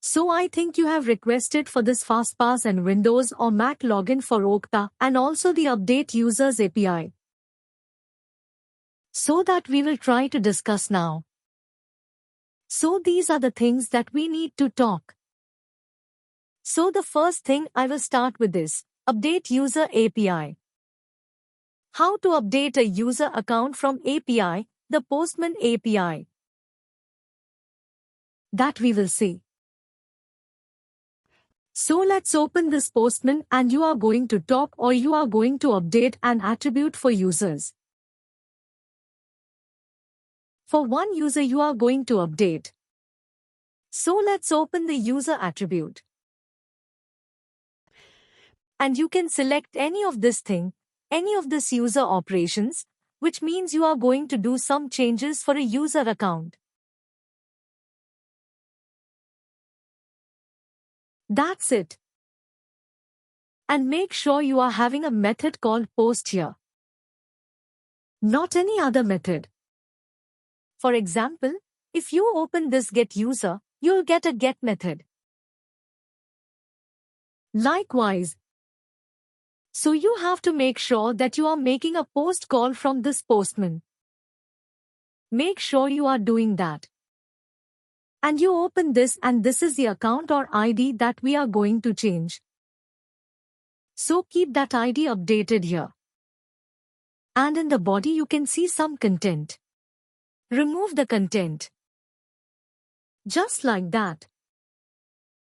So I think you have requested for this FastPass and Windows or Mac login for Okta and also the update users API. So that we will try to discuss now. So these are the things that we need to talk. So the first thing I will start with is update user API. How to update a user account from API, the Postman API. That we will see. So let's open this Postman and you are going to talk or you are going to update an attribute for users. For one user you are going to update. So let's open the user attribute. And you can select any of this thing, any of this user operations, which means you are going to do some changes for a user account. That's it. And make sure you are having a method called post here. Not any other method. For example, if you open this get user, you'll get a get method. Likewise. So you have to make sure that you are making a post call from this Postman. Make sure you are doing that. And you open this and this is the account or ID that we are going to change. So keep that ID updated here. And in the body you can see some content. Remove the content. Just like that.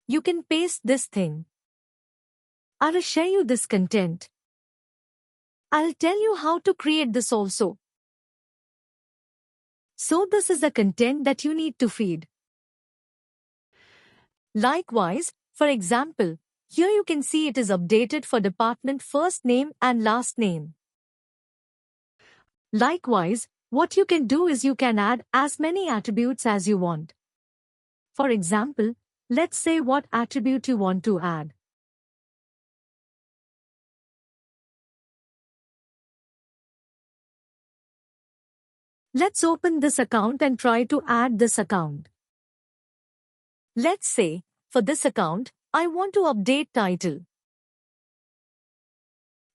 You can paste this thing. I'll share you this content. I'll tell you how to create this also. So this is the content that you need to feed. Likewise, for example, here you can see it is updated for department first name and last name. Likewise, what you can do is you can add as many attributes as you want. For example, let's say what attribute you want to add. Let's open this account and try to add this account. Let's say, for this account, I want to update title.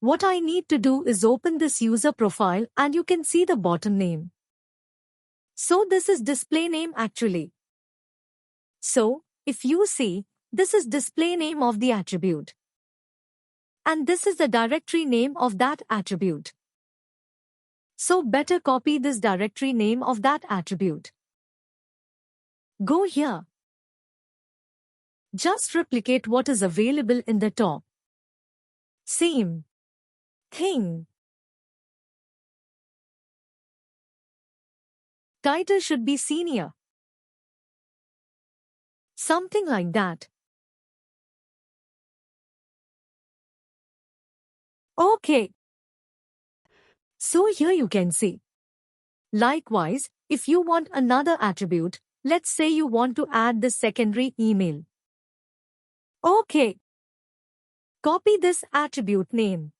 What I need to do is open this user profile and you can see the bottom name. So this is display name actually. So, if you see, this is display name of the attribute. And this is the directory name of that attribute. So better copy this directory name of that attribute. Go here. Just replicate what is available in the top. Same thing. Title should be senior. Something like that. Okay. So here you can see. Likewise, if you want another attribute, let's say you want to add the secondary email. Okay. Copy this attribute name.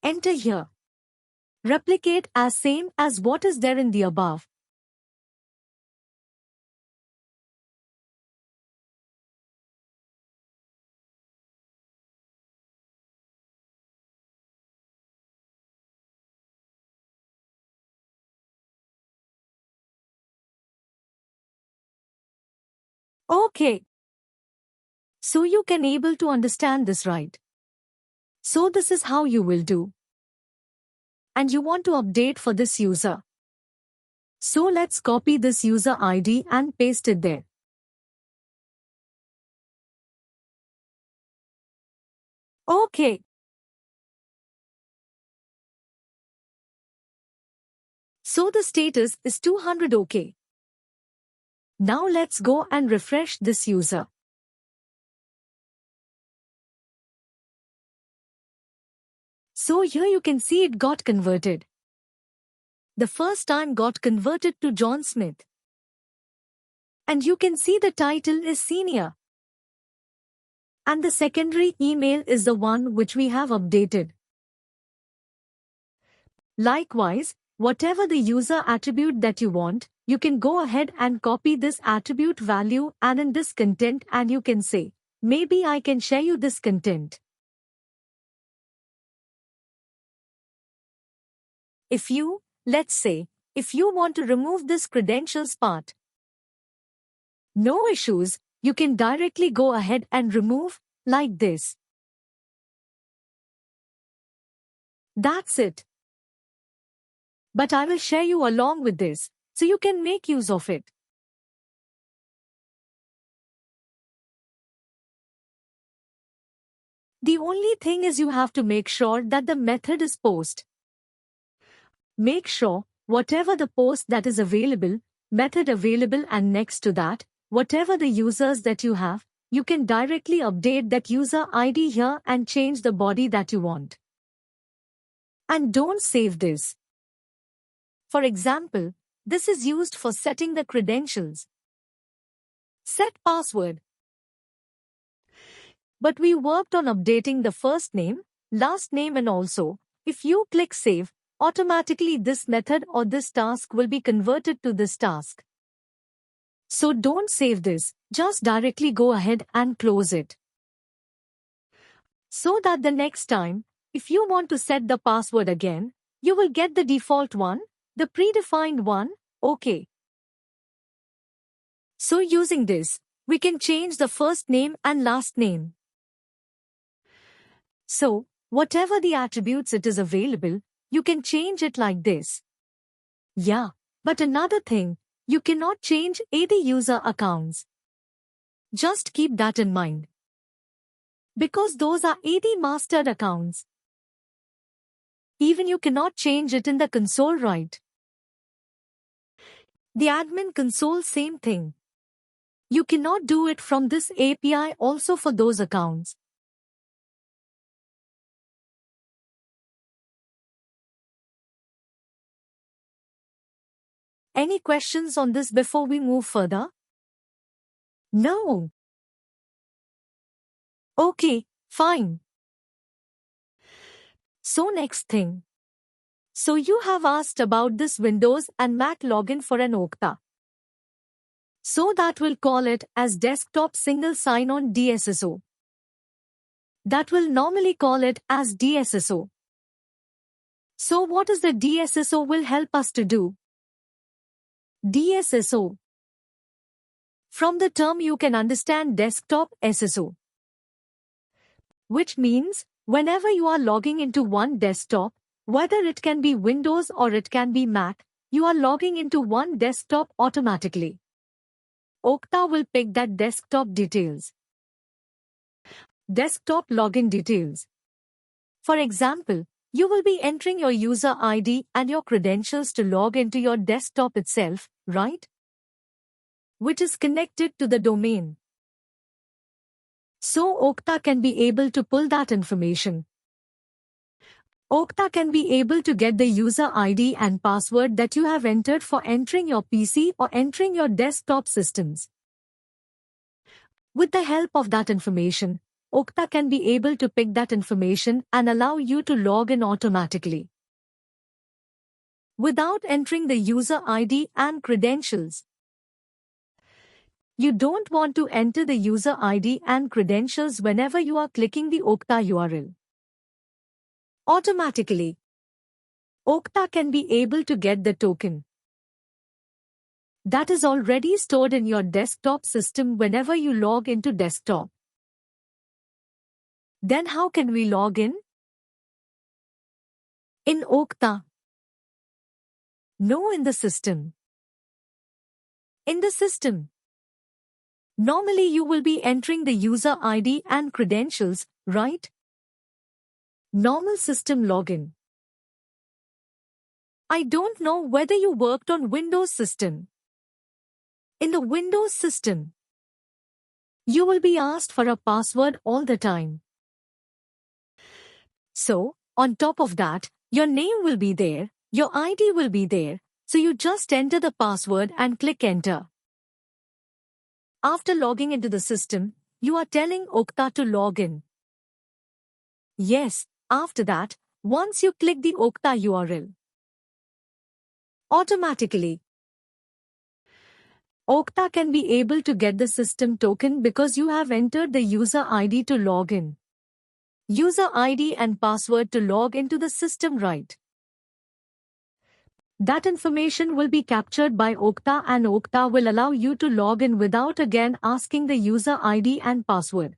Enter here. Replicate as same as what is there in the above. Okay. So you can able to understand this, right? So this is how you will do. And you want to update for this user. So let's copy this user ID and paste it there. Okay. So the status is 200 OK. Now let's go and refresh this user. So here you can see it got converted. The first time got converted to John Smith. And you can see the title is senior. And the secondary email is the one which we have updated. Likewise, whatever the user attribute that you want, you can go ahead and copy this attribute value and in this content, and you can say, maybe I can share you this content. Let's say, if you want to remove this credentials part, no issues, you can directly go ahead and remove, like this. That's it. But I will share you along with this, so you can make use of it. The only thing is you have to make sure that the method is post. Make sure, whatever the post that is available, method available, and next to that, whatever the users that you have, you can directly update that user ID here and change the body that you want. And don't save this. For example, this is used for setting the credentials. Set password. But we worked on updating the first name, last name, and also, if you click save, automatically this method or this task will be converted to this task. So don't save this, just directly go ahead and close it. So that the next time, if you want to set the password again, you will get the default one, the predefined one, OK. So using this, we can change the first name and last name. So, whatever the attributes it is available, you can change it like this. Yeah, but another thing, you cannot change 80 user accounts. Just keep that in mind. Because those are 80 mastered accounts. Even you cannot change it in the console, right? The admin console, same thing. You cannot do it from this API also for those accounts. Any questions on this before we move further? No. Okay, fine. So next thing. So you have asked about this Windows and Mac login for an Okta. So that will call it as desktop single sign-on DSSO. That will normally call it as DSSO. So what is the DSSO will help us to do? DSSO. From the term you can understand desktop SSO. Which means, whenever you are logging into one desktop, whether it can be Windows or it can be Mac, you are logging into one desktop automatically. Okta will pick that desktop details. Desktop login details. For example, you will be entering your user ID and your credentials to log into your desktop itself, right? Which is connected to the domain. So Okta can be able to pull that information. Okta can be able to get the user ID and password that you have entered for entering your PC or entering your desktop systems. With the help of that information, Okta can be able to pick that information and allow you to log in automatically. Without entering the user ID and credentials. You don't want to enter the user ID and credentials whenever you are clicking the Okta URL. Automatically, Okta can be able to get the token that is already stored in your desktop system whenever you log into desktop. Then how can we log in? In Okta. No, in the system. In the system. Normally you will be entering the user ID and credentials, right? Normal system login. I don't know whether you worked on Windows system. In the Windows system, you will be asked for a password all the time. So, on top of that, your name will be there, your ID will be there, so you just enter the password and click enter. After logging into the system, you are telling Okta to log in. Yes, after that, once you click the Okta URL, automatically. Okta can be able to get the system token because you have entered the user ID to log in. User ID and password to log into the system, right? That information will be captured by Okta and Okta will allow you to log in without again asking the user ID and password.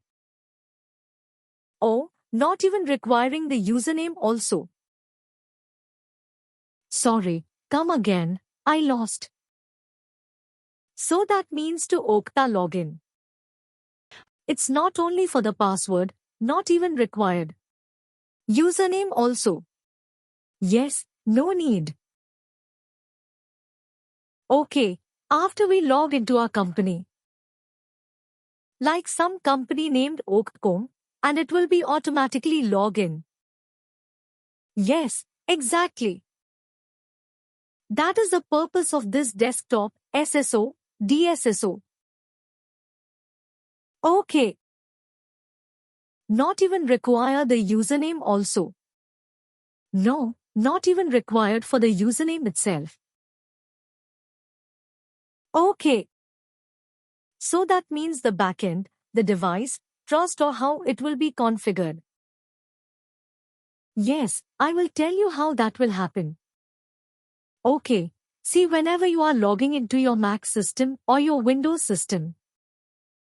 Oh, not even requiring the username also. Sorry, come again, I lost. So that means to Okta login. It's not only for the password, not even required. Username also. Yes, no need. Okay, after we log into our company, like some company named Okta, and it will be automatically log in. Yes, exactly. That is the purpose of this desktop, SSO, DSSO. Okay. Not even require the username also. No, not even required for the username itself. Okay. So that means the backend, the device, trust or how it will be configured. Yes, I will tell you how that will happen. Okay. See, whenever you are logging into your Mac system or your Windows system,